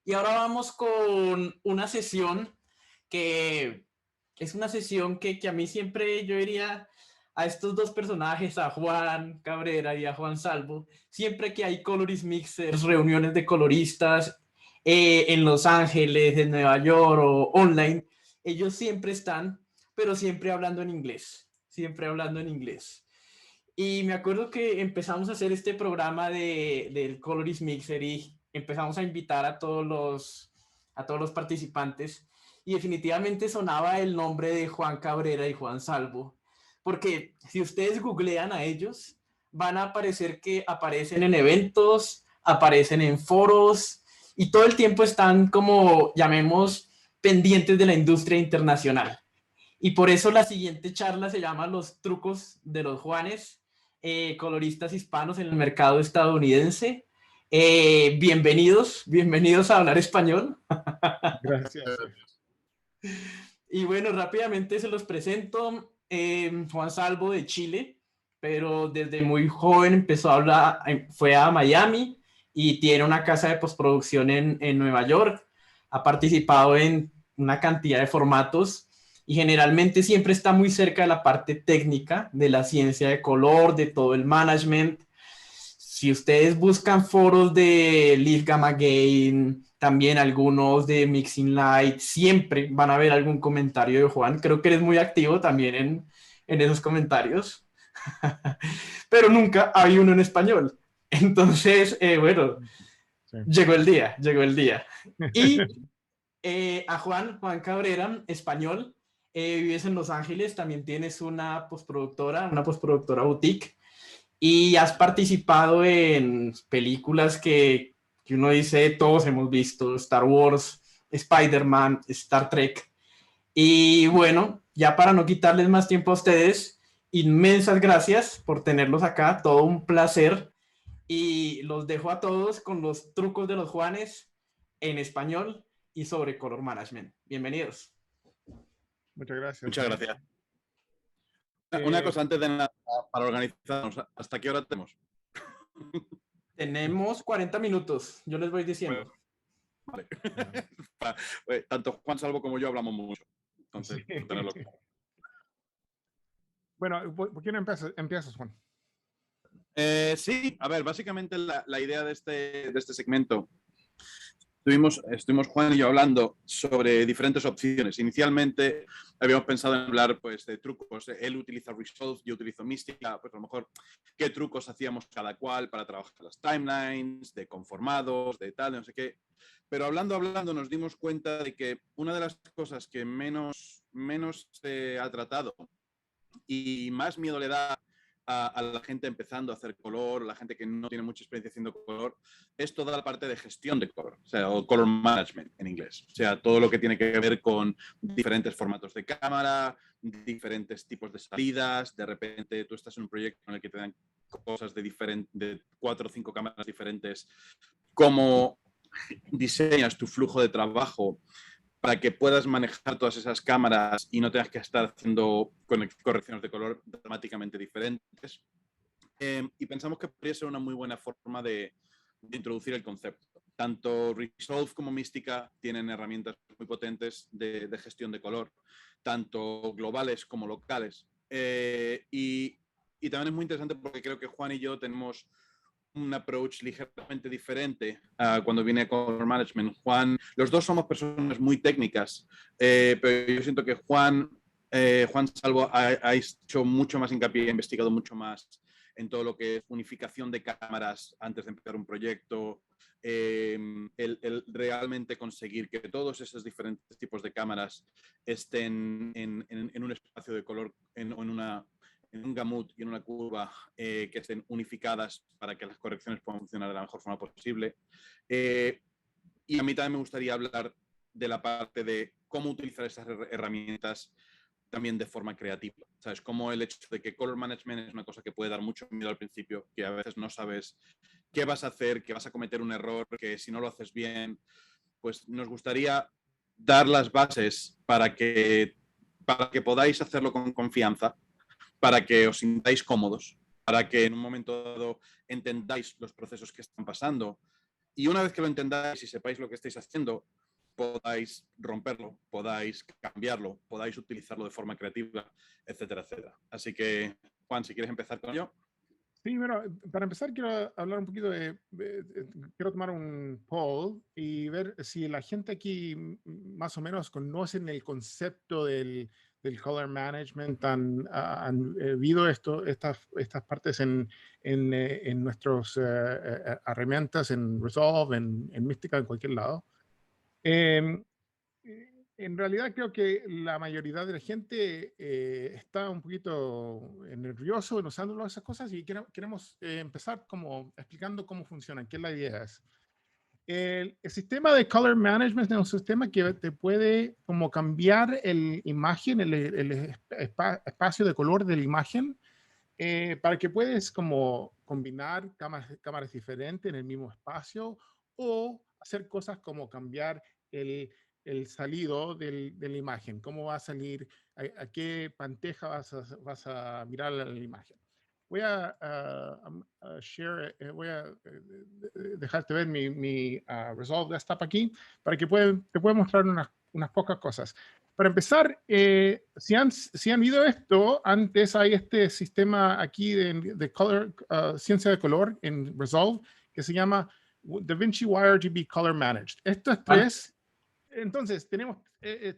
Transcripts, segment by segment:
Y ahora vamos con una sesión que es una sesión que a mí siempre yo diría a estos dos personajes, a Juan Cabrera y a Juan Salvo, siempre que hay coloris mixers, reuniones de coloristas en Los Ángeles, en Nueva York o online, ellos siempre están, pero siempre hablando en inglés, siempre hablando en inglés. Y me acuerdo que empezamos a hacer este programa del Coloris Mixer y empezamos a invitar a todos los participantes y definitivamente sonaba el nombre de Juan Cabrera y Juan Salvo, porque si ustedes googlean a ellos, van a aparecer que aparecen en eventos, aparecen en foros y todo el tiempo están como, llamemos, pendientes de la industria internacional. Y por eso la siguiente charla se llama Los trucos de los Juanes, coloristas hispanos en el mercado estadounidense. Bienvenidos, bienvenidos a hablar español. Gracias. Y bueno, rápidamente se los presento. Juan Salvo de Chile, pero desde muy joven empezó a hablar, fue a Miami y tiene una casa de postproducción en Nueva York. Ha participado en una cantidad de formatos y generalmente siempre está muy cerca de la parte técnica, de la ciencia de color, de todo el management. Si ustedes buscan foros de Leaf Gamma Gain, también algunos de Mixing Light, siempre van a ver algún comentario de Juan. Creo que eres muy activo también en esos comentarios, pero nunca hay uno en español. Entonces, bueno, Sí. llegó el día, llegó el día. Y a Juan Cabrera, español, vives en Los Ángeles, también tienes una postproductora boutique y has participado en películas que uno dice todos hemos visto, Star Wars, Spider-Man, Star Trek. Y bueno, ya para no quitarles más tiempo a ustedes, inmensas gracias por tenerlos acá, todo un placer. Y los dejo a todos con los trucos de los Juanes en español y sobre color management. Bienvenidos. Muchas gracias. Muchas gracias. Una cosa antes de nada, para organizarnos, ¿hasta qué hora tenemos? Tenemos 40 minutos, yo les voy diciendo. Vale. Tanto Juan Salvo como yo hablamos mucho. Entonces, Sí. tenerlo claro. Bueno, ¿por qué no empiezas, Juan? Sí, a ver, básicamente la idea de este segmento, estuvimos Juan y yo hablando sobre diferentes opciones. Inicialmente habíamos pensado en hablar pues, de trucos. Él utiliza Resolve, yo utilizo Mística, pues a lo mejor qué trucos hacíamos cada cual para trabajar las timelines, de conformados, de tal, de no sé qué. Pero hablando nos dimos cuenta de que una de las cosas que menos se ha tratado y más miedo le da a la gente empezando a hacer color, la gente que no tiene mucha experiencia haciendo color, es toda la parte de gestión de color, o sea, o color management en inglés. O sea, todo lo que tiene que ver con diferentes formatos de cámara, diferentes tipos de salidas, de repente tú estás en un proyecto en el que te dan cosas de 4 o 5 cámaras diferentes, cómo diseñas tu flujo de trabajo para que puedas manejar todas esas cámaras y no tengas que estar haciendo correcciones de color dramáticamente diferentes. Y pensamos que podría ser una muy buena forma de introducir el concepto. Tanto Resolve como Mística tienen herramientas muy potentes de gestión de color, tanto globales como locales. Y también es muy interesante porque creo que Juan y yo tenemos un approach ligeramente diferente cuando viene con color management. Juan, los dos somos personas muy técnicas, pero yo siento que Juan Salvo ha hecho mucho más hincapié, ha investigado mucho más en todo lo que es unificación de cámaras antes de empezar un proyecto, el realmente conseguir que todos esos diferentes tipos de cámaras estén en un espacio de color, en un gamut y en una curva que estén unificadas para que las correcciones puedan funcionar de la mejor forma posible. Y a mí también me gustaría hablar de la parte de cómo utilizar esas herramientas también de forma creativa. ¿Sabes? Como el hecho de que color management es una cosa que puede dar mucho miedo al principio, que a veces no sabes qué vas a hacer, que vas a cometer un error, que si no lo haces bien, pues nos gustaría dar las bases para que podáis hacerlo con confianza, para que os sintáis cómodos, para que en un momento dado entendáis los procesos que están pasando y una vez que lo entendáis y sepáis lo que estáis haciendo, podáis romperlo, podáis cambiarlo, podáis utilizarlo de forma creativa, etcétera, etcétera. Así que, Juan, si quieres empezar con ello. Sí, bueno, para empezar quiero hablar un poquito quiero tomar un poll y ver si la gente aquí más o menos conocen el concepto del color management, han visto estas partes en nuestras herramientas, en Resolve, en Mística, en cualquier lado. Em, en realidad creo que la mayoría de la gente está un poquito nervioso en usando esas cosas y queremos empezar como explicando cómo funcionan, qué es la idea es. El sistema de color management es un sistema que te puede como cambiar el imagen, el espacio de color de la imagen para que puedes como combinar cámaras diferentes en el mismo espacio o hacer cosas como cambiar el salido de la imagen, cómo va a salir, a qué pantalla vas a mirar la imagen. Voy a share, voy a dejarte ver mi Resolve Desktop aquí para que te pueda mostrar unas pocas cosas. Para empezar, si han visto esto, antes hay este sistema aquí de color, ciencia de color en Resolve que se llama DaVinci YRGB Color Managed. Estos tres, entonces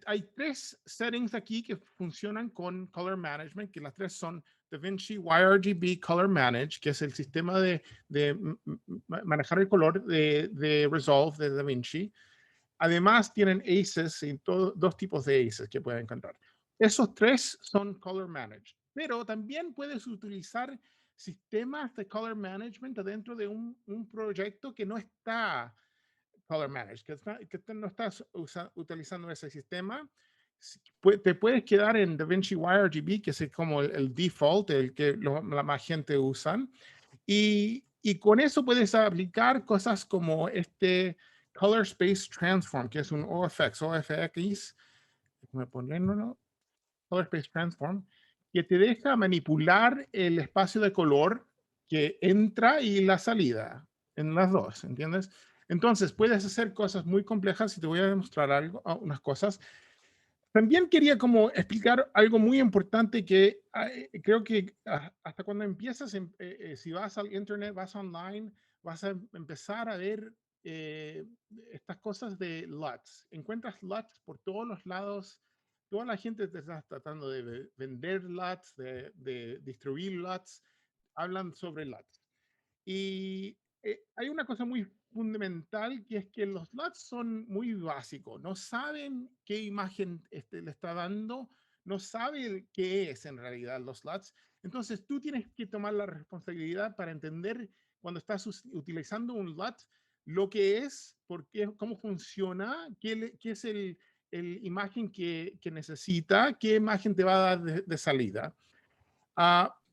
hay tres settings aquí que funcionan con Color Management, que las tres son DaVinci YRGB Color Manage, que es el sistema de manejar el color de Resolve de DaVinci. Además, tienen ACES y dos tipos de ACES que pueden encontrar. Esos tres son Color Managed, pero también puedes utilizar sistemas de Color Management dentro de un proyecto que no está Color Managed, que no estás utilizando ese sistema. Te puedes quedar en DaVinci YRGB, que es como el default, el que la más gente usan. Y con eso puedes aplicar cosas como Color Space Transform, que es un OFX, déjame ponerlo, Color Space Transform, que te deja manipular el espacio de color que entra y la salida en las dos, ¿entiendes? Entonces puedes hacer cosas muy complejas y te voy a demostrar unas cosas. También quería como explicar algo muy importante que creo que hasta cuando empiezas, si vas al internet, vas online, vas a empezar a ver estas cosas de LUTs. Encuentras LUTs por todos los lados. Toda la gente te está tratando de vender LUTs, de distribuir LUTs, hablan sobre LUTs. Y hay una cosa muy fundamental que es que los LUTs son muy básicos, no saben qué imagen le está dando, no saben qué es en realidad los LUTs. Entonces tú tienes que tomar la responsabilidad para entender cuando estás utilizando un LUT lo que es, cómo funciona, qué es el imagen que necesita, qué imagen te va a dar de salida.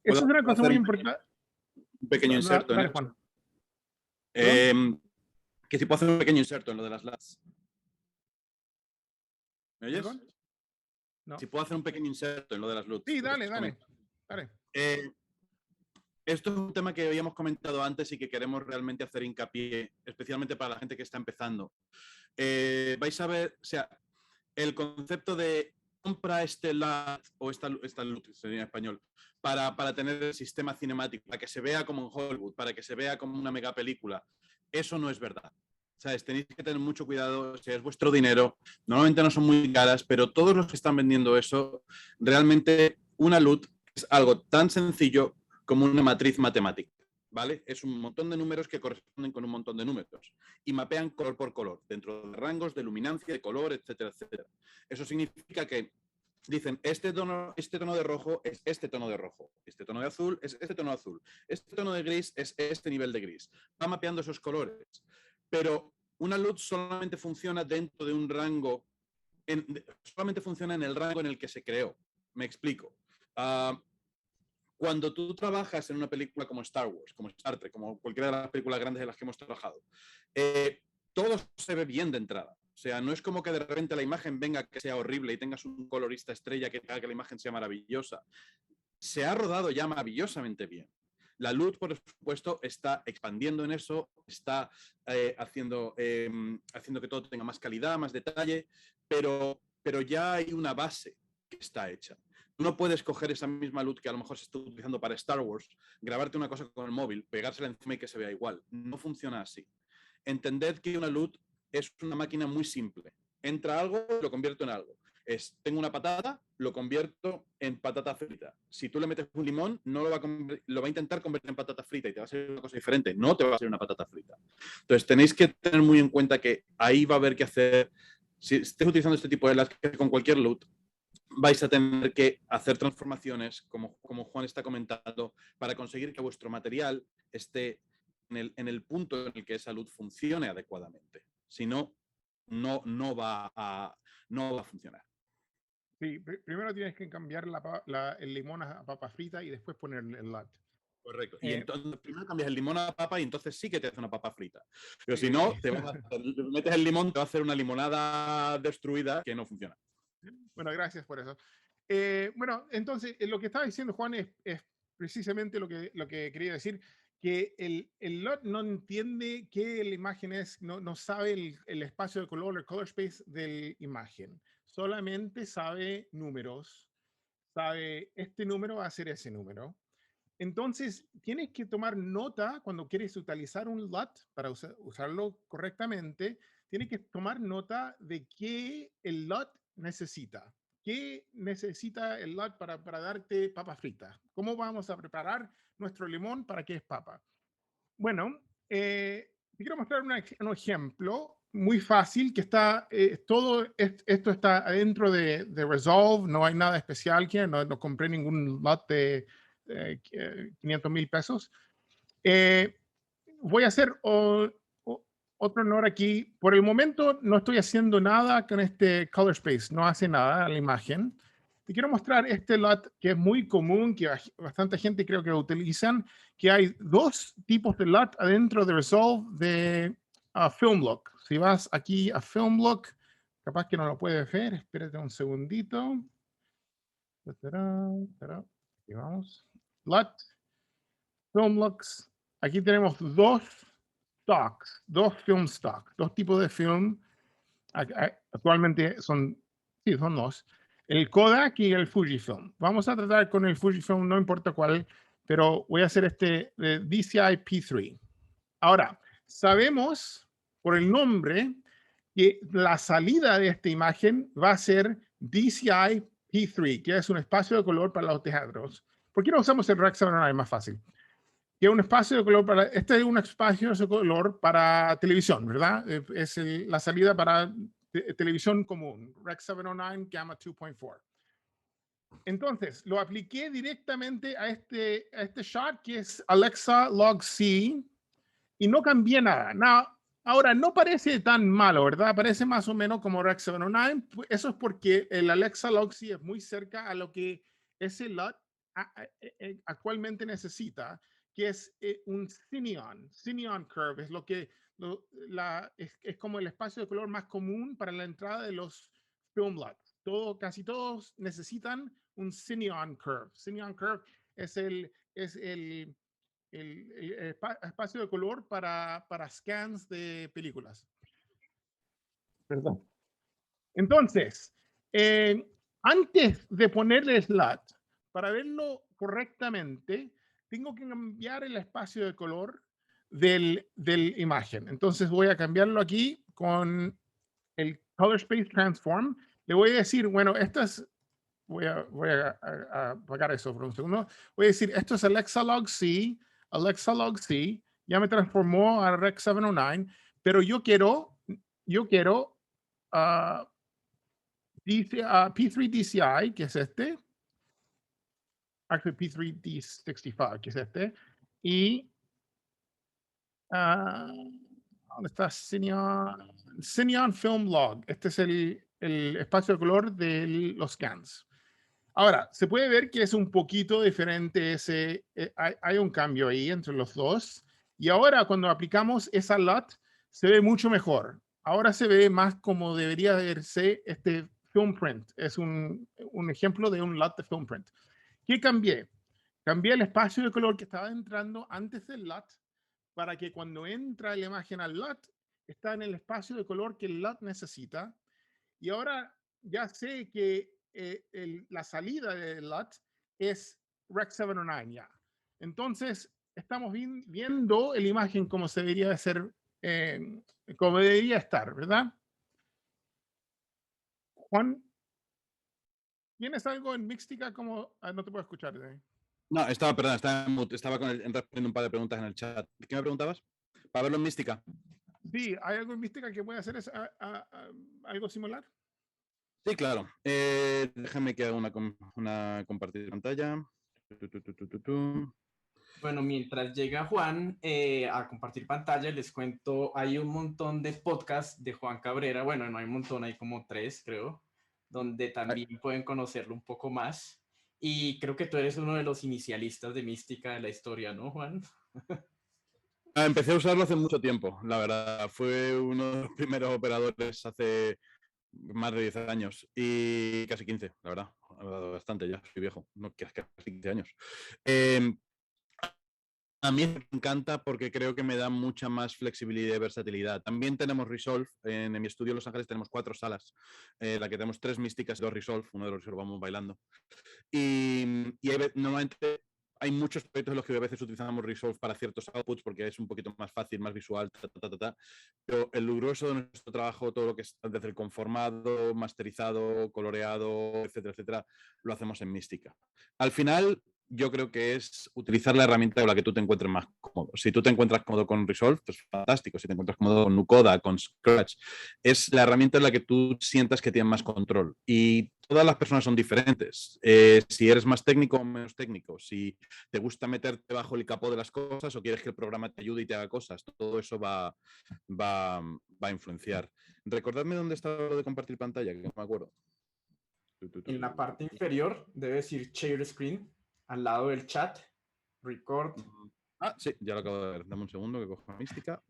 Eso es una cosa muy importante. Un pequeño inserto Dale, en Juan. que si puedo hacer un pequeño inserto en lo de las LUTs. ¿Me oyes? ¿Perdón? No. Si puedo hacer un pequeño inserto en lo de las LUTs. Sí, dale. Esto es un tema que habíamos comentado antes y que queremos realmente hacer hincapié, especialmente para la gente que está empezando. Vais a ver, o sea, el concepto de compra este LUT o esta LUT, sería en español, para tener el sistema cinemático, para que se vea como en Hollywood, para que se vea como una mega película. Eso no es verdad. ¿Sabes? Tenéis que tener mucho cuidado, si es vuestro dinero, normalmente no son muy caras, pero todos los que están vendiendo eso, realmente una LUT es algo tan sencillo como una matriz matemática, ¿vale? Es un montón de números que corresponden con un montón de números y mapean color por color, dentro de rangos de luminancia, de color, etcétera, etcétera. Eso significa que dicen, este tono de rojo es este tono de rojo, este tono de azul es este tono de azul, este tono de gris es este nivel de gris. Va mapeando esos colores. Pero una LUT solamente funciona dentro de un rango, solamente funciona en el rango en el que se creó. Me explico. Cuando tú trabajas en una película como Star Wars, como Star Trek, como cualquiera de las películas grandes en las que hemos trabajado, todo se ve bien de entrada. O sea, no es como que de repente la imagen venga que sea horrible y tengas un colorista estrella que haga que la imagen sea maravillosa. Se ha rodado ya maravillosamente bien. La LUT, por supuesto, está expandiendo en eso, está haciendo que todo tenga más calidad, más detalle, pero ya hay una base que está hecha. Tú no puedes coger esa misma LUT que a lo mejor se está utilizando para Star Wars, grabarte una cosa con el móvil, pegársela encima y que se vea igual. No funciona así. Entended que una LUT es una máquina muy simple. Entra algo, lo convierto en algo. Tengo una patata, lo convierto en patata frita. Si tú le metes un limón, no lo va a intentar convertir en patata frita y te va a ser una cosa diferente. No te va a ser una patata frita. Entonces, tenéis que tener muy en cuenta que ahí va a haber que hacer, si estés utilizando este tipo de LUT con cualquier LUT, vais a tener que hacer transformaciones, como Juan está comentando, para conseguir que vuestro material esté en el punto en el que esa LUT funcione adecuadamente. Si no, no va a funcionar. Sí, primero tienes que cambiar el limón a papa frita y después ponerle el LUT. Correcto. Y entonces primero cambias el limón a papa y entonces sí que te hace una papa frita. Pero Sí. si no, metes el limón, te va a hacer una limonada destruida que no funciona. Bueno, gracias por eso. Bueno, entonces lo que estaba diciendo Juan es precisamente lo que quería decir, que el LUT no entiende qué la imagen es, no sabe el espacio de color, el color space de la imagen. Solamente sabe números, sabe este número va a ser ese número. Entonces, tienes que tomar nota cuando quieres utilizar un LUT para usarlo correctamente. Tienes que tomar nota de qué el LUT necesita. ¿Qué necesita el LUT para darte papa frita? ¿Cómo vamos a preparar nuestro limón para que es papa? Bueno, te quiero mostrar un ejemplo muy fácil que está, esto está adentro de Resolve, no hay nada especial que no compré ningún LUT de 500,000 pesos. Voy a hacer otro honor aquí. Por el momento no estoy haciendo nada con este color space, no hace nada a la imagen. Te quiero mostrar este LUT que es muy común, que bastante gente creo que lo utilizan, que hay dos tipos de LUT adentro de Resolve de FilmLook. Si vas aquí a FilmLook, capaz que no lo puedes ver, espérate un segundito. Aquí vamos. LUT, FilmLooks. Aquí tenemos dos stocks, dos film stocks, dos tipos de film. Actualmente son dos. El Kodak y el Fujifilm. Vamos a tratar con el Fujifilm, no importa cuál, pero voy a hacer este DCI P3. Ahora, sabemos por el nombre que la salida de esta imagen va a ser DCI P3, que es un espacio de color para los teatros. ¿Por qué no usamos el Rec 709? Más fácil. Que es un espacio de color para, este es un espacio de color para televisión, ¿verdad? Es la salida para televisión común, Rec 709 Gamma 2.4. Entonces, lo apliqué directamente a este shot que es Alexa Log C y no cambié nada. Ahora, no parece tan malo, ¿verdad? Parece más o menos como Rec 709. Eso es porque el Alexa Log C es muy cerca a lo que ese LUT actualmente necesita, que es un Cineon curve. Es lo que es como el espacio de color más común para la entrada de los film LUTs. Casi todos necesitan un Cineon curve. Cineon curve es el espacio de color para scans de películas. Perdón. Entonces, antes de ponerle LUT, para verlo correctamente, tengo que cambiar el espacio de color del imagen. Entonces voy a cambiarlo aquí con el Color Space Transform. Le voy a decir, bueno, esto es, voy a apagar eso por un segundo. Voy a decir, esto es Alexa Log C, ya me transformó a Rec 709, pero yo quiero P3 DCI, que es este, actually P3 D65, que es este, y ¿dónde está Cineon Film Log? Este es el espacio de color de los scans. Ahora, se puede ver que es un poquito diferente hay un cambio ahí entre los dos. Y ahora cuando aplicamos esa LUT, se ve mucho mejor. Ahora se ve más como debería verse este film print. Es un ejemplo de un LUT de film print. ¿Qué cambié? cambié el espacio de color que estaba entrando antes del LUT para que cuando entra la imagen al LUT está en el espacio de color que el LUT necesita. Y ahora ya sé que la salida del LUT es Rec 709 ya. Entonces, estamos viendo la imagen como se debería ser, como debería estar, ¿verdad? Juan, ¿tienes algo en Mixtica? Como no te puedo escuchar. No, perdón, estaba en mute, estaba respondiendo un par de preguntas en el chat. ¿Qué me preguntabas? Para verlo en Mística. Sí, ¿hay algo en Mixtica que pueda hacer algo similar? Sí, claro. Déjame que haga una compartir pantalla. Bueno, mientras llega Juan a compartir pantalla, les cuento, hay un montón de podcasts de Juan Cabrera, bueno, no hay un montón, hay como 3, creo, donde también pueden conocerlo un poco más. Y creo que tú eres uno de los inicialistas de Mística de la historia, ¿no, Juan? Empecé a usarlo hace mucho tiempo, la verdad. Fue uno de los primeros operadores hace más de 10 años y casi 15, la verdad. Bastante ya, soy viejo, no casi 15 años. A mí me encanta porque creo que me da mucha más flexibilidad y versatilidad. También tenemos Resolve. En mi estudio en Los Ángeles tenemos 4 salas. La que tenemos 3 místicas y 2 Resolve. Uno de los Resolve vamos bailando. Y normalmente hay muchos proyectos en los que a veces utilizamos Resolve para ciertos outputs porque es un poquito más fácil, más visual, pero el grueso de nuestro trabajo, todo lo que es desde el conformado, masterizado, coloreado, etcétera, etcétera, lo hacemos en Mística. Al final, yo creo que es utilizar la herramienta con la que tú te encuentres más cómodo. Si tú te encuentras cómodo con Resolve, pues fantástico. Si te encuentras cómodo con Nucoda, con Scratch, es la herramienta en la que tú sientas que tienes más control. Y todas las personas son diferentes. Si eres más técnico o menos técnico, si te gusta meterte bajo el capó de las cosas o quieres que el programa te ayude y te haga cosas, todo eso va a influenciar. Recordadme dónde está lo de compartir pantalla, que no me acuerdo. En la parte inferior debe decir Share Screen, al lado del chat, Record. Sí, ya lo acabo de ver. Dame un segundo que cojo Mística.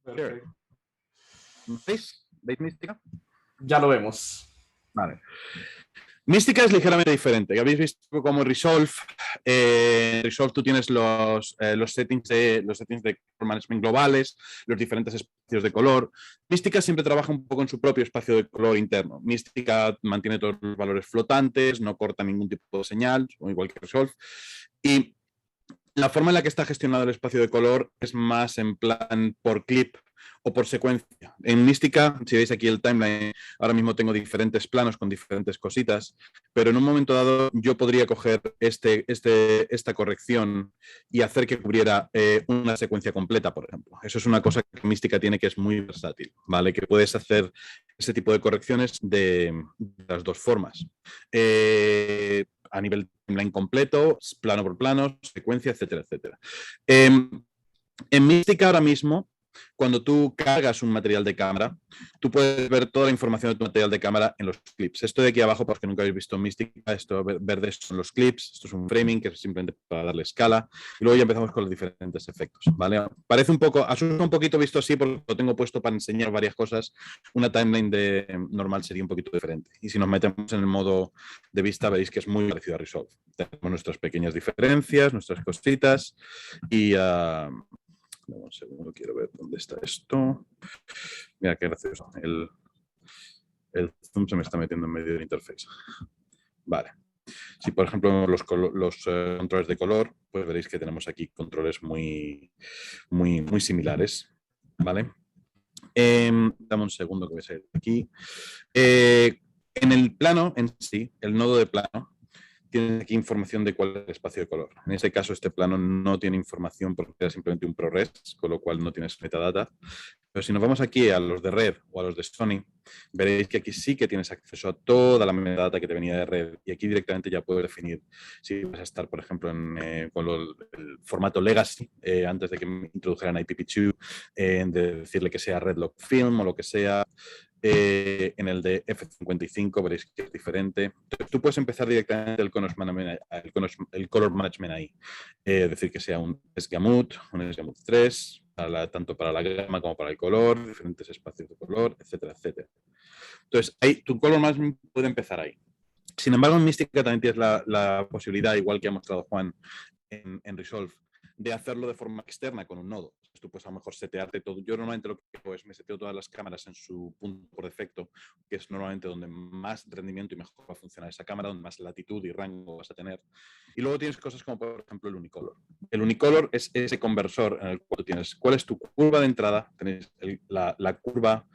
Perfecto. ¿Veis? ¿Veis Mística? Ya lo vemos. Vale. Mística es ligeramente diferente. Habéis visto como Resolve. Resolve tú tienes los settings de color management globales, los diferentes espacios de color. Mística siempre trabaja un poco en su propio espacio de color interno. Mística mantiene todos los valores flotantes, no corta ningún tipo de señal, igual que Resolve. Y la forma en la que está gestionado el espacio de color es más en plan por clip o por secuencia. En Mística, si veis aquí el timeline, ahora mismo tengo diferentes planos con diferentes cositas, pero en un momento dado yo podría coger esta corrección y hacer que cubriera una secuencia completa, por ejemplo. Eso es una cosa que Mística tiene que es muy versátil, ¿vale? Que puedes hacer ese tipo de correcciones de las dos formas. A nivel timeline completo, plano por plano, secuencia, etcétera, etcétera. En Mística ahora mismo, cuando tú cargas un material de cámara, tú puedes ver toda la información de tu material de cámara en los clips. Esto de aquí abajo, para los que nunca habéis visto Mística, esto verde son los clips, esto es un framing, que es simplemente para darle escala, y luego ya empezamos con los diferentes efectos, ¿vale? Parece un poco, asusta un poquito visto así, porque lo tengo puesto para enseñar varias cosas. Una timeline normal sería un poquito diferente. Y si nos metemos en el modo de vista, veréis que es muy parecido a Resolve. Tenemos nuestras pequeñas diferencias, nuestras cositas, y un segundo, quiero ver dónde está esto. Mira, qué gracioso. El zoom se me está metiendo en medio del interface. Vale. Si, por ejemplo, los controles de color, pues veréis que tenemos aquí controles muy similares. ¿Vale? Dame un segundo que voy a salir aquí. En el plano en sí, el nodo de plano, tiene aquí información de cuál es el espacio de color. En este caso, este plano no tiene información porque era simplemente un ProRes, con lo cual no tienes metadata. Pero si nos vamos aquí a los de Red o a los de Sony, veréis que aquí sí que tienes acceso a toda la metadata que te venía de Red y aquí directamente ya puedes definir si vas a estar, por ejemplo, con el formato Legacy, antes de que me introdujeran IPv2, de decirle que sea Redlock Film o lo que sea. En el de F55 veréis que es diferente. Entonces, tú puedes empezar directamente el color management ahí. Es decir, que sea un SGAMUT, un SGAMUT 3, tanto para la gama como para el color, diferentes espacios de color, etcétera, etcétera. Entonces, ahí, tu color management puede empezar ahí. Sin embargo, en Mística también tienes la posibilidad, igual que ha mostrado Juan en Resolve, de hacerlo de forma externa con un nodo. Tú puedes a lo mejor setearte todo. Yo normalmente lo que hago es me seteo todas las cámaras en su punto por defecto, que es normalmente donde más rendimiento y mejor va a funcionar esa cámara, donde más latitud y rango vas a tener. Y luego tienes cosas como, por ejemplo, el unicolor. El unicolor es ese conversor en el cual tú tienes cuál es tu curva de entrada, tenéis la curva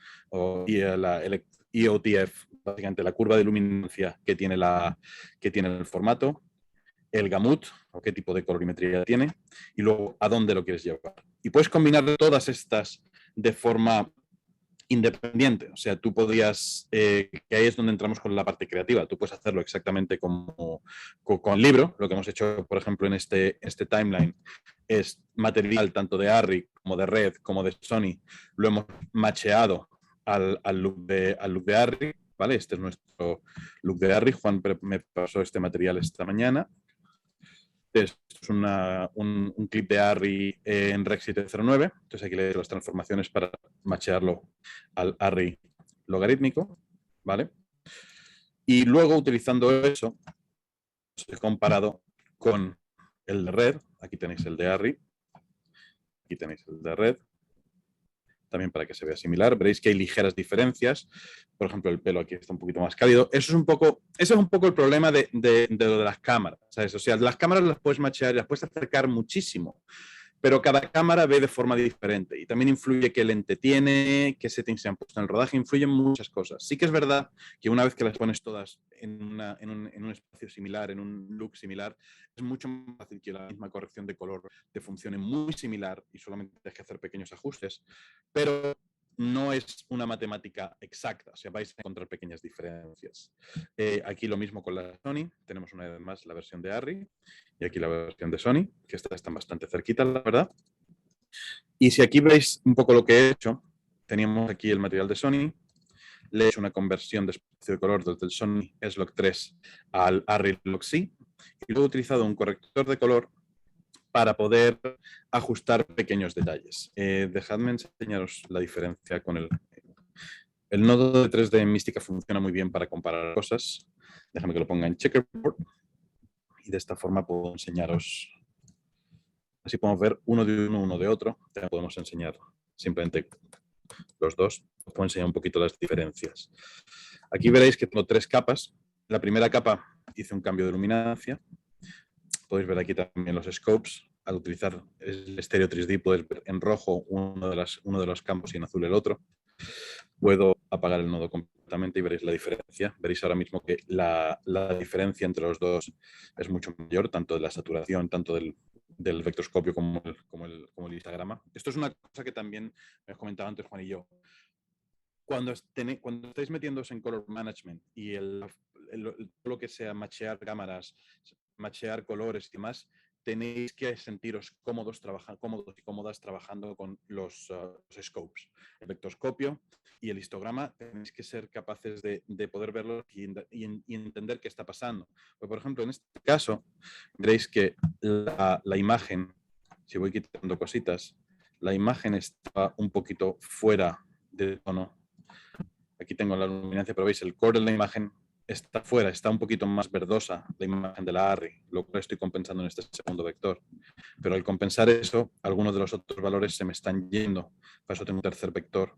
y el EOTF, básicamente la curva de luminancia que tiene el formato, el gamut o qué tipo de colorimetría tiene y luego a dónde lo quieres llevar. Y puedes combinar todas estas de forma independiente. O sea, tú podías, que ahí es donde entramos con la parte creativa. Tú puedes hacerlo exactamente como con el libro. Lo que hemos hecho, por ejemplo, en este timeline es material tanto de Arri como de Red como de Sony. Lo hemos macheado al look de Arri. ¿Vale? Este es nuestro look de Arri. Juan me pasó este material esta mañana. Esto es un clip de Arri en Rec 709. Entonces aquí le doy las transformaciones para machearlo al Arri logarítmico. ¿Vale? Y luego, utilizando eso, he comparado con el de Red. Aquí tenéis el de Arri. Aquí tenéis el de Red. También para que se vea similar. Veréis que hay ligeras diferencias. Por ejemplo, el pelo aquí está un poquito más cálido. Ese es un poco el problema de lo de las cámaras, ¿sabes? O sea, las cámaras las puedes machear y las puedes acercar muchísimo, pero cada cámara ve de forma diferente y también influye qué lente tiene, qué settings se han puesto en el rodaje, influyen muchas cosas. Sí que es verdad que una vez que las pones todas en un espacio similar, en un look similar, es mucho más fácil que la misma corrección de color te funcione muy similar y solamente tienes que hacer pequeños ajustes, pero no es una matemática exacta, o sea, vais a encontrar pequeñas diferencias. Aquí lo mismo con la Sony, tenemos una vez más la versión de Arri y aquí la versión de Sony, que están bastante cerquita, la verdad. Y si aquí veis un poco lo que he hecho, teníamos aquí el material de Sony, le he hecho una conversión de espacio de color desde el Sony S-Log 3 al Arri Log C y luego he utilizado un corrector de color para poder ajustar pequeños detalles. Dejadme enseñaros la diferencia con el nodo de 3D en Mística funciona muy bien para comparar cosas. Déjame que lo ponga en checkerboard y de esta forma puedo enseñaros. Así podemos ver uno de uno, uno de otro. También podemos enseñar simplemente los dos. Os puedo enseñar un poquito las diferencias. Aquí veréis que tengo 3 capas. La primera capa hice un cambio de luminancia. Podéis ver aquí también los scopes. Al utilizar el estéreo 3D puedes ver en rojo uno de los campos y en azul el otro. Puedo apagar el nodo completamente y veréis la diferencia. Veréis ahora mismo que la diferencia entre los dos es mucho mayor, tanto de la saturación, tanto del vectorscopio como el histograma. Esto es una cosa que también me has comentado antes Juan y yo. Cuando estáis metiéndose en color management y lo que sea machear cámaras, machear colores y demás, tenéis que sentiros cómodos y cómodas trabajando con los scopes, el vectorscopio y el histograma. Tenéis que ser capaces de poder verlo y entender qué está pasando. Pues, por ejemplo, en este caso, veréis que la imagen, si voy quitando cositas, la imagen está un poquito fuera de tono. Aquí tengo la luminancia, pero veis, el core de la imagen está fuera, está un poquito más verdosa la imagen de la Arri, lo cual estoy compensando en este segundo vector. Pero al compensar eso, algunos de los otros valores se me están yendo. Por eso tengo un tercer vector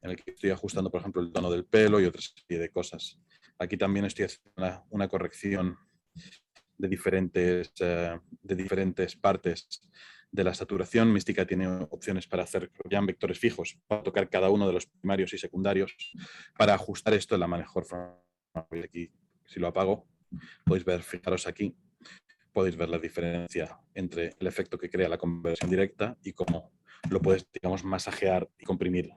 en el que estoy ajustando, por ejemplo, el tono del pelo y otra serie de cosas. Aquí también estoy haciendo una corrección de diferentes partes de la saturación. Mística tiene opciones para hacer ya vectores fijos, para tocar cada uno de los primarios y secundarios, para ajustar esto de la mejor forma. Aquí, si lo apago, podéis ver, fijaros aquí, podéis ver la diferencia entre el efecto que crea la conversión directa y cómo lo puedes, digamos, masajear y comprimir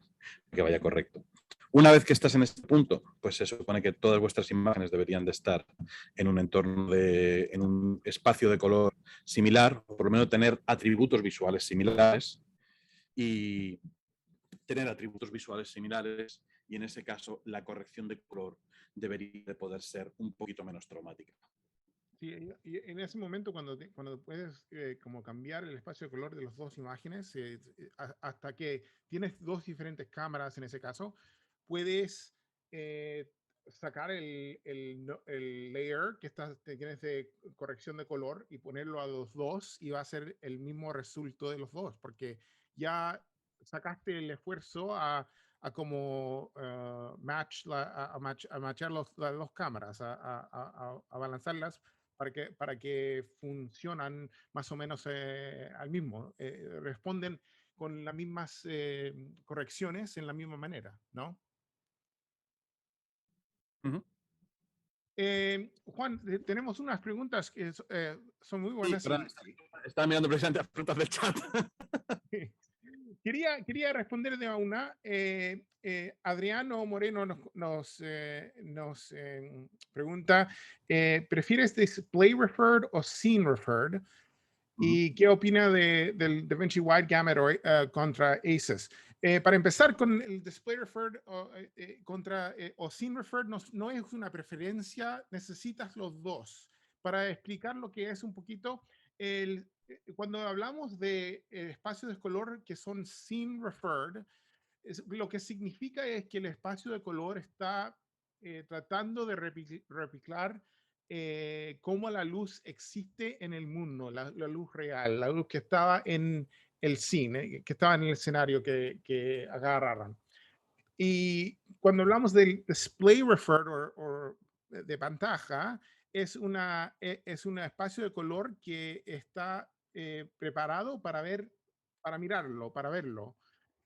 que vaya correcto. Una vez que estás en este punto, pues se supone que todas vuestras imágenes deberían de estar en un entorno en un espacio de color similar, o por lo menos tener atributos visuales similares y y en ese caso la corrección de color debería de poder ser un poquito menos traumática. Sí, y en ese momento cuando puedes como cambiar el espacio de color de las dos imágenes, hasta que tienes dos diferentes cámaras en ese caso, puedes sacar el layer que tienes de corrección de color y ponerlo a los dos y va a ser el mismo resultado de los dos, porque ya sacaste el esfuerzo a como a matchar las dos cámaras, a balanzarlas para que funcionan más o menos al mismo, responden con las mismas correcciones en la misma manera, ¿no? Ujú. Juan, tenemos unas preguntas que son muy Sí, buenas perdón, estaba mirando precisamente las preguntas del chat. quería responder de una. Adriano Moreno nos pregunta, ¿prefieres display referred o scene referred? Ujú. ¿Y qué opina del DaVinci Wide Gamut contra ACES? Para empezar con el display referred o scene referred, no es una preferencia, necesitas los dos. Para explicar lo que es un poquito, cuando hablamos de espacios de color que son scene referred, lo que significa es que el espacio de color está tratando de replicar cómo la luz existe en el mundo, la luz real, la luz que estaba en el cine, que estaba en el escenario que agarraron. Y cuando hablamos del display referred o de pantalla, es un espacio de color que está preparado para mirarlo, para verlo.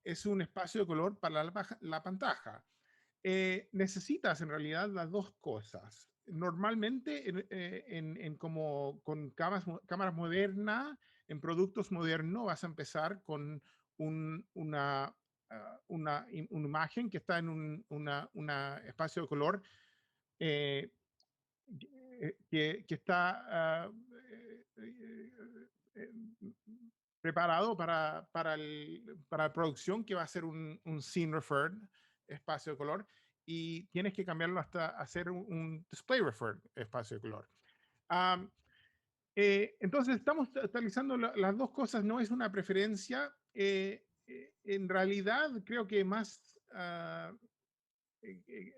Es un espacio de color para la pantalla. Necesitas en realidad las dos cosas. Normalmente como con cámaras modernas, en productos modernos, vas a empezar con una imagen que está en un espacio de color eh, que está eh, preparado para la producción, que va a ser un scene referred espacio de color, y tienes que cambiarlo hasta hacer un display referred espacio de color. Um, entonces, estamos utilizando las dos cosas, no es una preferencia. En realidad, creo que más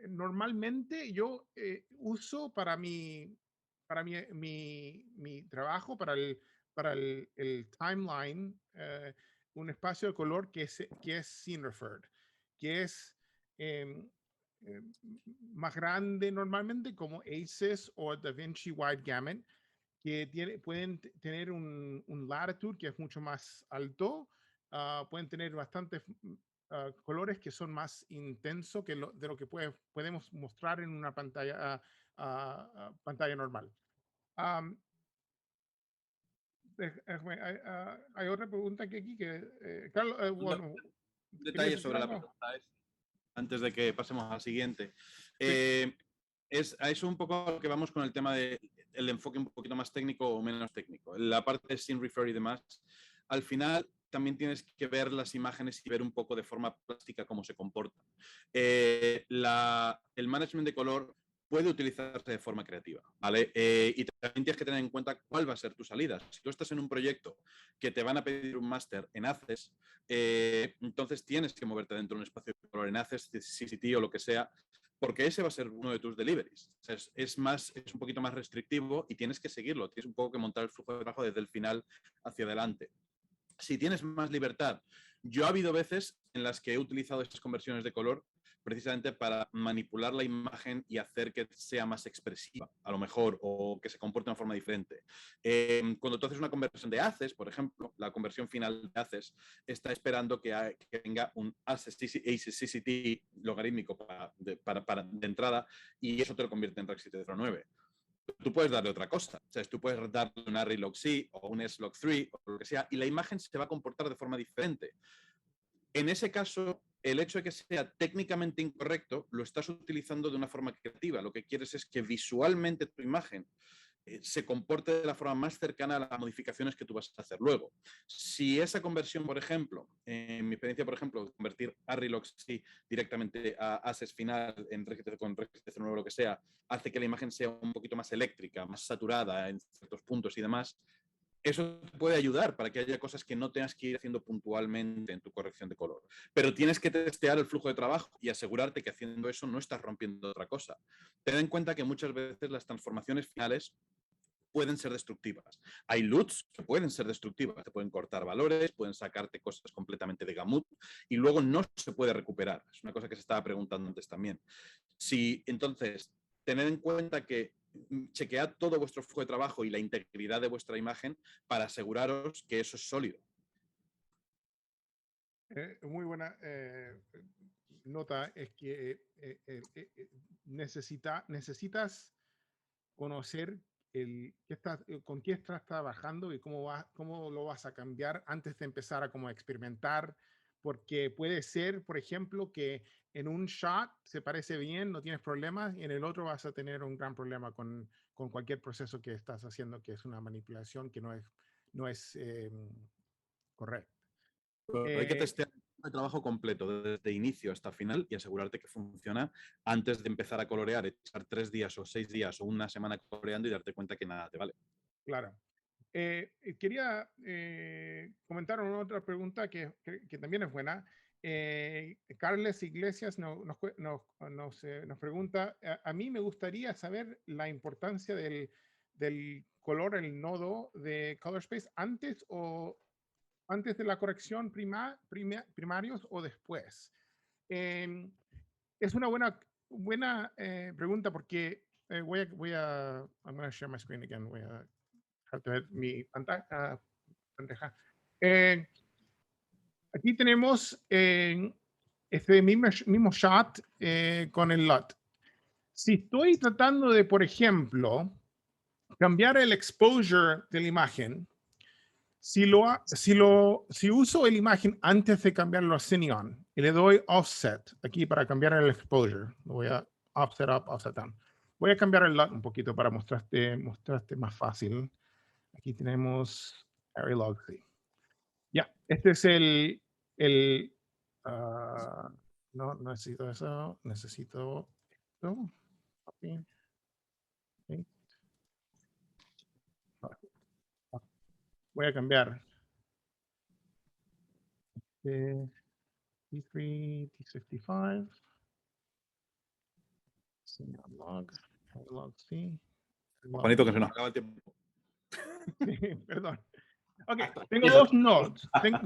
normalmente yo uso para mi trabajo, para el timeline, un espacio de color que es scene referred, que es em, em, más grande normalmente, como ACES o DaVinci Wide Gamut, que pueden tener un latitude que es mucho más alto, pueden tener bastantes colores que son más intensos de lo que podemos mostrar en una pantalla normal. Um, hay otra pregunta que aquí Carlos, bueno, Un ¿querías detalle decir sobre la algo? pregunta es, antes de que pasemos al siguiente. Sí. A eso un poco lo que vamos con el tema del enfoque un poquito más técnico o menos técnico. La parte de scene refer y demás, al final también tienes que ver las imágenes y ver un poco de forma plástica cómo se comportan. El management de color puede utilizarse de forma creativa, ¿vale? Y también tienes que tener en cuenta cuál va a ser tu salida. Si tú estás en un proyecto que te van a pedir un máster en ACES, entonces tienes que moverte dentro de un espacio de color en ACES, CCT o lo que sea, porque ese va a ser uno de tus deliveries. O sea, es un poquito más restrictivo y tienes que seguirlo. Tienes un poco que montar el flujo de trabajo desde el final hacia adelante. Si tienes más libertad, yo ha habido veces en las que he utilizado esas conversiones de color precisamente para manipular la imagen y hacer que sea más expresiva, a lo mejor, o que se comporte de una forma diferente. Cuando tú haces una conversión de ACES, por ejemplo, la conversión final de ACES está esperando que tenga un ACES CCT logarítmico de entrada, y eso te lo convierte en REC 709. Tú puedes darle otra cosa. O sea, tú puedes darle un ARRI-log C o un S-log 3 o lo que sea, y la imagen se va a comportar de forma diferente. En ese caso, el hecho de que sea técnicamente incorrecto lo estás utilizando de una forma creativa. Lo que quieres es que visualmente tu imagen se comporte de la forma más cercana a las modificaciones que tú vas a hacer luego. Si esa conversión, por ejemplo, en mi experiencia, por ejemplo, convertir ARRI-log C directamente a ACES final con RGTC nuevo, lo que sea, hace que la imagen sea un poquito más eléctrica, más saturada en ciertos puntos y demás, eso te puede ayudar para que haya cosas que no tengas que ir haciendo puntualmente en tu corrección de color. Pero tienes que testear el flujo de trabajo y asegurarte que haciendo eso no estás rompiendo otra cosa. Ten en cuenta que muchas veces las transformaciones finales pueden ser destructivas. Hay LUTs que pueden ser destructivas, te pueden cortar valores, pueden sacarte cosas completamente de gamut y luego no se puede recuperar. Es una cosa que se estaba preguntando antes también. Si entonces, tened en cuenta que chequead todo vuestro flujo de trabajo y la integridad de vuestra imagen para aseguraros que eso es sólido. Muy buena nota. Es que necesitas conocer con qué estás trabajando y cómo lo vas a cambiar antes de empezar a como experimentar, porque puede ser, por ejemplo, que en un shot se parece bien, no tienes problemas, y en el otro vas a tener un gran problema con cualquier proceso que estás haciendo, que es una manipulación que no es correcta. Pero hay que testear el trabajo completo, desde inicio hasta final, y asegurarte que funciona antes de empezar a colorear, echar 3 días o 6 días o una semana coloreando y darte cuenta que nada te vale. Claro. Quería comentar una otra pregunta que también es buena. Carles Iglesias nos pregunta, a mí me gustaría saber la importancia del color en el nodo de Color Space antes de la corrección primarios o después. Es una buena pregunta porque I'm going to share my screen again. Voy a ver mi pantalla. Aquí tenemos este mismo shot con el LUT. Si estoy tratando de, por ejemplo, cambiar el exposure de la imagen, si uso la imagen antes de cambiarlo a Cineon y le doy offset aquí para cambiar el exposure, lo voy a offset up, offset down. Voy a cambiar el LUT un poquito para mostrarte más fácil. Aquí tenemos Verilog C. Ya, este es no necesito eso, necesito esto. Okay. Okay. Voy a cambiar T3, T55, log, log C. Juanito, que se nos acaba el tiempo. Perdón. Ok, tengo dos nodes.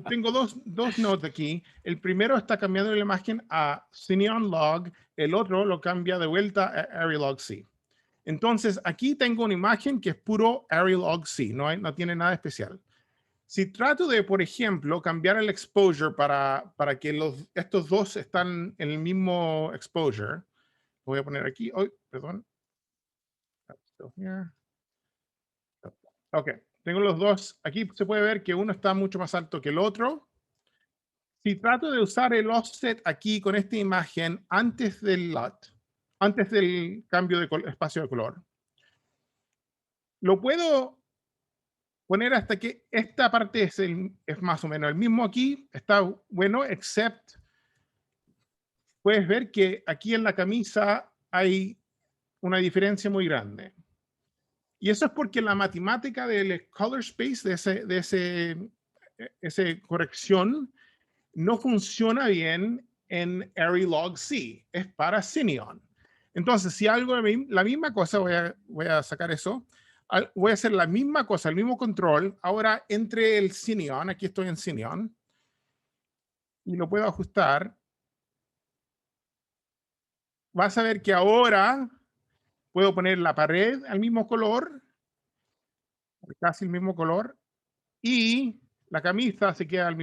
Tengo dos nodes aquí. El primero está cambiando la imagen a Cineon Log, el otro lo cambia de vuelta a Verilog C. Entonces, aquí tengo una imagen que es puro Verilog C, no tiene nada especial. Si trato de, por ejemplo, cambiar el exposure para que estos dos están en el mismo exposure, voy a poner aquí, perdón. Ok, tengo los dos. Aquí se puede ver que uno está mucho más alto que el otro. Si trato de usar el offset aquí con esta imagen antes del LUT, antes del cambio de espacio de color, lo puedo poner hasta que esta parte es más o menos el mismo aquí, está bueno, except puedes ver que aquí en la camisa hay una diferencia muy grande. Y eso es porque la matemática del color space, de esa corrección, no funciona bien en Verilog C, es para Cineon. Entonces, si algo, la misma cosa, voy a sacar eso, voy a hacer la misma cosa, el mismo control, ahora entre el Cineon, aquí estoy en Cineon, y lo puedo ajustar. Vas a ver que ahora puedo poner la pared al mismo color, casi el mismo color, y la camisa se queda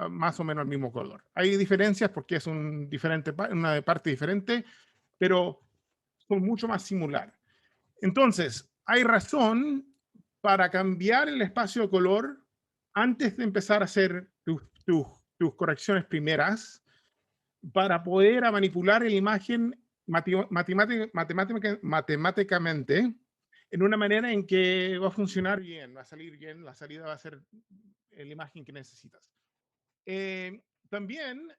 más o menos al mismo color. Hay diferencias porque es una parte diferente, pero son mucho más similar. Entonces, hay razón para cambiar el espacio de color antes de empezar a hacer tus correcciones primeras para poder manipular la imagen matemáticamente en una manera en que va a funcionar bien, va a salir bien, la salida va a ser la imagen que necesitas. También,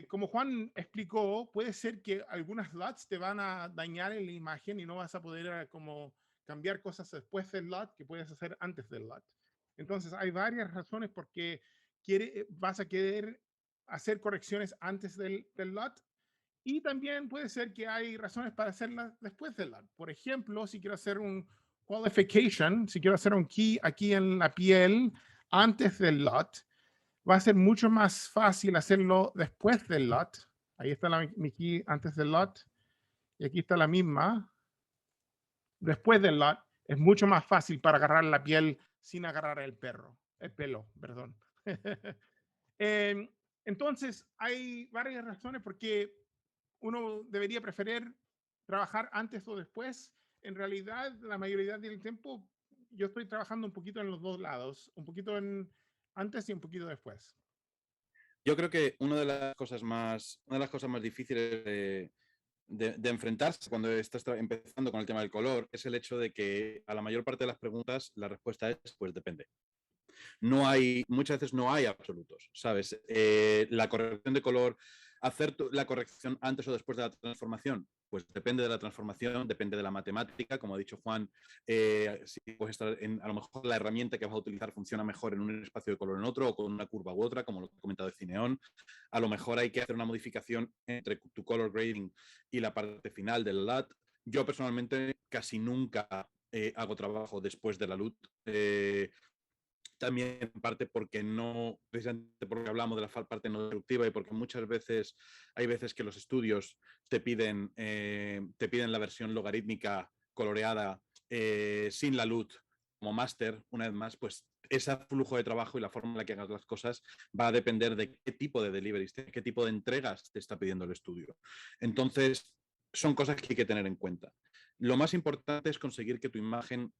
como Juan explicó, puede ser que algunas LUTs te van a dañar en la imagen y no vas a poder como cambiar cosas después del LUT que puedes hacer antes del LUT. Entonces, hay varias razones por qué vas a querer hacer correcciones antes del LUT. Y también puede ser que hay razones para hacerlas después del LUT. Por ejemplo, si quiero hacer un qualification, si quiero hacer un key aquí en la piel antes del LUT, va a ser mucho más fácil hacerlo después del LUT. Ahí está mi key antes del LUT. Y aquí está la misma. Después del LUT es mucho más fácil para agarrar la piel sin agarrar el pelo, perdón. Entonces, hay varias razones por qué uno debería preferir trabajar antes o después. En realidad, la mayoría del tiempo, yo estoy trabajando un poquito en los dos lados, un poquito antes y un poquito después. Yo creo que una de las cosas más difíciles de enfrentarse cuando estás empezando con el tema del color es el hecho de que a la mayor parte de las preguntas la respuesta es pues depende. Muchas veces no hay absolutos, ¿sabes? La corrección de color, hacer la corrección antes o después de la transformación, pues depende de la transformación, depende de la matemática, como ha dicho Juan, si puedes estar a lo mejor la herramienta que vas a utilizar funciona mejor en un espacio de color en otro o con una curva u otra, como lo que he comentado de Cineón. A lo mejor hay que hacer una modificación entre tu color grading y la parte final del LUT. Yo personalmente casi nunca hago trabajo después de la LUT. También en parte porque no, precisamente porque hablamos de la parte no destructiva y porque muchas veces hay veces que los estudios te piden la versión logarítmica coloreada sin la LUT como máster, una vez más, pues ese flujo de trabajo y la forma en la que hagas las cosas va a depender de qué tipo de deliveries, de qué tipo de entregas te está pidiendo el estudio. Entonces, son cosas que hay que tener en cuenta. Lo más importante es conseguir que tu imagen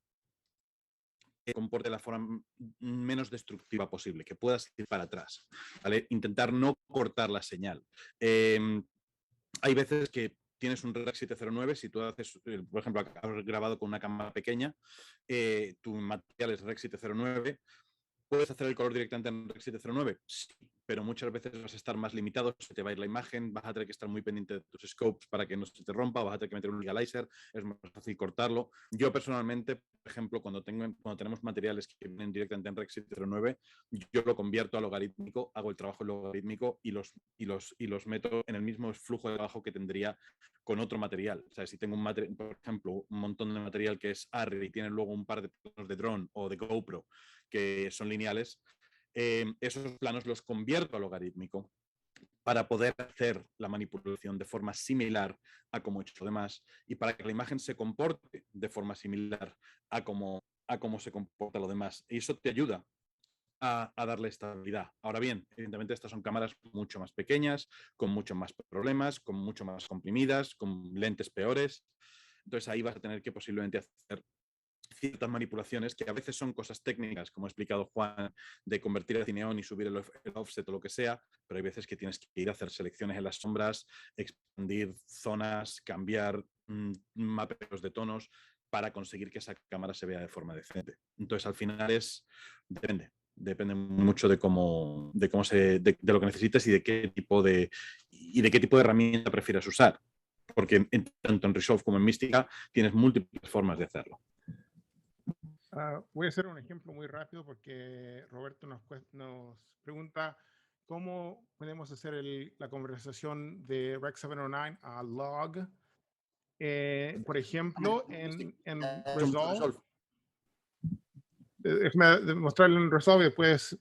comporte de la forma menos destructiva posible, que puedas ir para atrás, ¿vale? Intentar no cortar la señal. Hay veces que tienes un Rec 709, si tú haces, por ejemplo, has grabado con una cámara pequeña, tu material es Rec 709, ¿puedes hacer el color directamente en Rec 709? Sí, pero muchas veces vas a estar más limitado, se te va a ir la imagen, vas a tener que estar muy pendiente de tus scopes para que no se te rompa, vas a tener que meter un legalizer, es más fácil cortarlo. Yo personalmente, por ejemplo, cuando tenemos materiales que vienen directamente en Rec 709, yo lo convierto a logarítmico, hago el trabajo logarítmico y los meto en el mismo flujo de trabajo que tendría con otro material. O sea, si tengo por ejemplo, un montón de material que es ARRI y tiene luego un par de planos de drone o de GoPro que son lineales, esos planos los convierto a logarítmico para poder hacer la manipulación de forma similar a como he hecho lo demás y para que la imagen se comporte de forma similar a cómo se comporta lo demás. Y eso te ayuda a darle estabilidad. Ahora bien, evidentemente estas son cámaras mucho más pequeñas, con mucho más problemas, con mucho más comprimidas, con lentes peores. Entonces ahí vas a tener que posiblemente hacer ciertas manipulaciones que a veces son cosas técnicas, como ha explicado Juan, de convertir el cineón y subir el offset o lo que sea, pero hay veces que tienes que ir a hacer selecciones en las sombras, expandir zonas, cambiar mapeos de tonos para conseguir que esa cámara se vea de forma decente. Entonces, al final depende mucho de lo que necesites y de qué tipo de herramienta prefieras usar, porque tanto en Resolve como en Mística tienes múltiples formas de hacerlo. Voy a hacer un ejemplo muy rápido porque Roberto nos pregunta cómo podemos hacer la conversación de Rec 709 a log. Por ejemplo, en Resolve. Déjame mostrarle en Resolve y después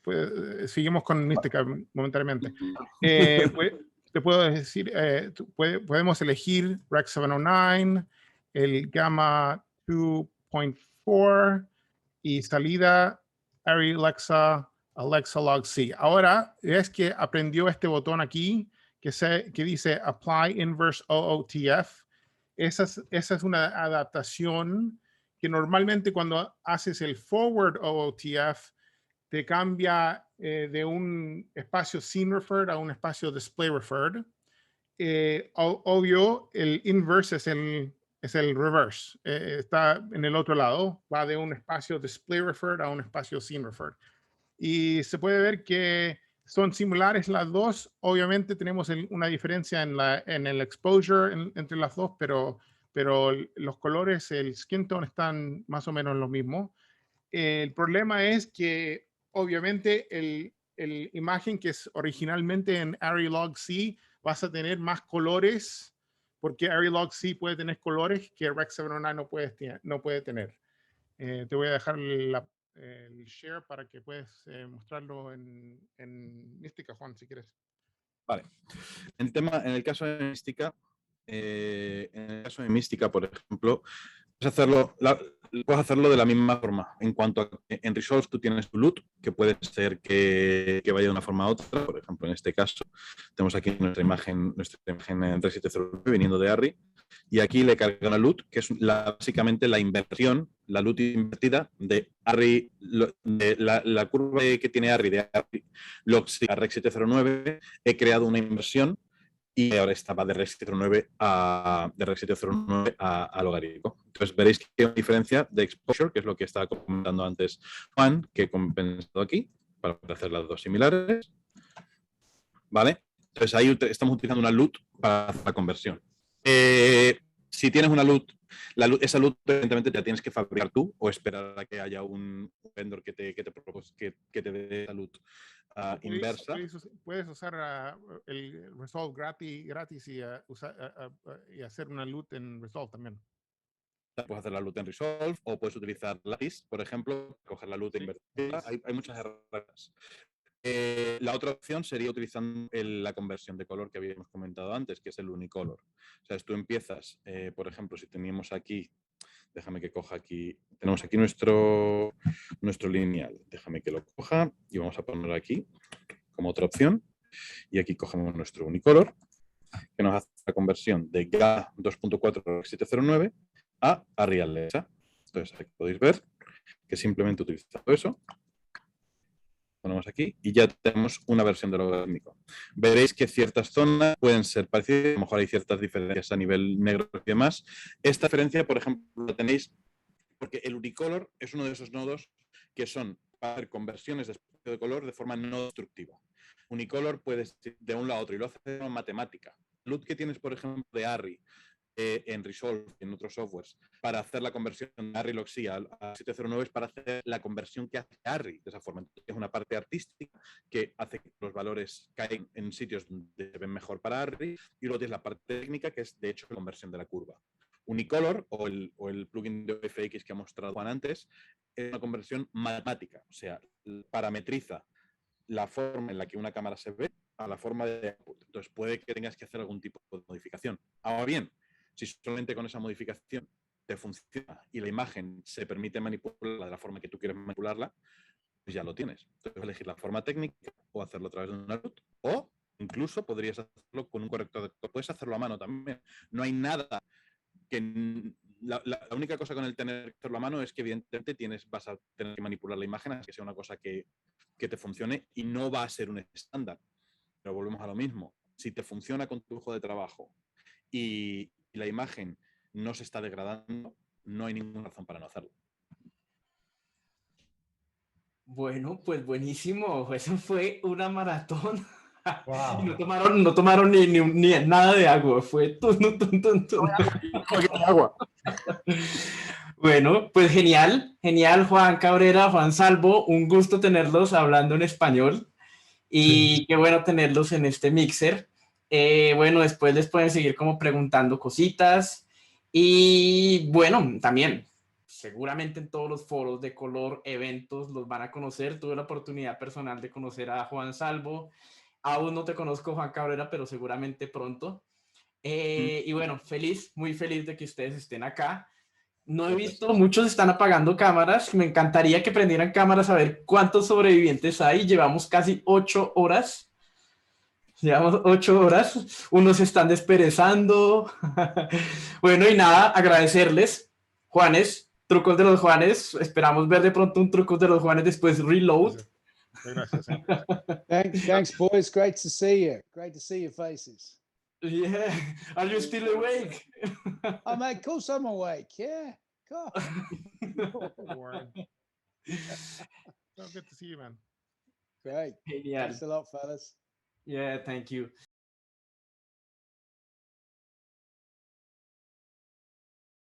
seguimos con Mística momentáneamente. Te puedo decir, podemos elegir Rec 709, el Gamma 2.4 y salida Arri Alexa Log C. Ahora es que aprendió este botón aquí que dice Apply Inverse OOTF. Esa es una adaptación que normalmente cuando haces el Forward OOTF te cambia de un espacio Scene Referred a un espacio Display Referred. Obvio, el inverse es el reverse. Está en el otro lado, va de un espacio Display Referred a un espacio Scene Referred. Y se puede ver que son similares las dos. Obviamente tenemos una diferencia en el exposure entre las dos, pero los colores, el skin tone están más o menos lo mismo. El problema es que obviamente el imagen que es originalmente en Arri-log-C vas a tener más colores porque Arri-log-C puede tener colores que Rec 709 no puede tener. Te voy a dejar el share para que puedas mostrarlo en Mística, Juan, si quieres. Vale. En el caso de Mística, por ejemplo, puedes hacerlo de la misma forma. En cuanto a que en Resolve tú tienes tu LUT, que puede ser que vaya de una forma a otra. Por ejemplo, en este caso, tenemos aquí nuestra imagen en 3709 viniendo de Arri. Y aquí le carga una LUT, que es básicamente la inversión, la LUT invertida de Arri, de la curva que tiene Arri de Arri Log-C a Rec 709. He creado una inversión y ahora esta va de Rec 709 a logaritmo. Entonces veréis que hay una diferencia de exposure, que es lo que estaba comentando antes Juan, que he compensado aquí para hacer las dos similares. ¿Vale? Entonces ahí estamos utilizando una LUT para hacer la conversión. Si tienes una LUT, esa LUT evidentemente te la tienes que fabricar tú o esperar a que haya un vendor que te dé la LUT inversa. Puedes usar el Resolve gratis y hacer una LUT en Resolve también. Puedes hacer la LUT en Resolve o puedes utilizar Lattice, por ejemplo, coger la LUT invertida. Hay muchas herramientas. La otra opción sería utilizando la conversión de color que habíamos comentado antes, que es el unicolor. O sea, tú empiezas, por ejemplo, si teníamos aquí, déjame que coja aquí, tenemos aquí nuestro lineal, déjame que lo coja y vamos a poner aquí como otra opción. Y aquí cogemos nuestro unicolor, que nos hace la conversión de GA 2.4.709 a Arrialesa. Entonces, aquí podéis ver que simplemente utilizando eso, ponemos aquí y ya tenemos una versión de logarítmico. Veréis que ciertas zonas pueden ser parecidas, a lo mejor hay ciertas diferencias a nivel negro y demás. Esta diferencia, por ejemplo, la tenéis porque el unicolor es uno de esos nodos que son para hacer conversiones de espacio de color de forma no destructiva. Unicolor puedes ir de un lado a otro y lo hace de forma matemática. La LUT que tienes, por ejemplo, de Arri, en Resolve, en otros softwares, para hacer la conversión de Arri Log-C a 709 es para hacer la conversión que hace Arri de esa forma. Entonces, es una parte artística que hace que los valores caen en sitios donde se ven mejor para Arri y luego tienes la parte técnica que es de hecho la conversión de la curva. Unicolor o el plugin de FX que ha mostrado Juan antes es una conversión matemática, o sea, parametriza la forma en la que una cámara se ve a la forma de output. Entonces puede que tengas que hacer algún tipo de modificación. Ahora bien, si solamente con esa modificación te funciona y la imagen se permite manipularla de la forma que tú quieres manipularla, pues ya lo tienes. Entonces elegir la forma técnica o hacerlo a través de una LUT o incluso podrías hacerlo con un corrector de color. Puedes hacerlo a mano también. No hay nada que... La única cosa con el tener que hacerlo a mano es que evidentemente vas a tener que manipular la imagen hasta que sea una cosa que te funcione y no va a ser un estándar. Pero volvemos a lo mismo. Si te funciona con tu flujo de trabajo y la imagen no se está degradando, no hay ninguna razón para no hacerlo. Bueno, pues buenísimo. Eso fue una maratón. Wow. No tomaron ni nada de agua. Fue tun. Agua. Bueno, pues genial, Juan Cabrera, Juan Salvo, un gusto tenerlos hablando en español y qué bueno tenerlos en este mixer. Bueno, después les pueden seguir como preguntando cositas y bueno, también seguramente en todos los foros de color, eventos, los van a conocer. Tuve la oportunidad personal de conocer a Juan Salvo. Aún no te conozco, Juan Cabrera, pero seguramente pronto. Y bueno, muy feliz de que ustedes estén acá. No he visto, muchos están apagando cámaras. Me encantaría que prendieran cámaras a ver cuántos sobrevivientes hay. Llevamos casi 8 horas. Unos están desperezando. Bueno, y nada, agradecerles. Juanes, trucos de los Juanes. Esperamos ver de pronto un truco de los Juanes después reload. Gracias. Thanks, boys. Great to see you. Great to see your faces. Yeah. Are you still awake? Oh, mate, of course I'm awake. Yeah. God. So good to see you, man. Great. Genial. Thanks a lot, fellas. Yeah, thank you.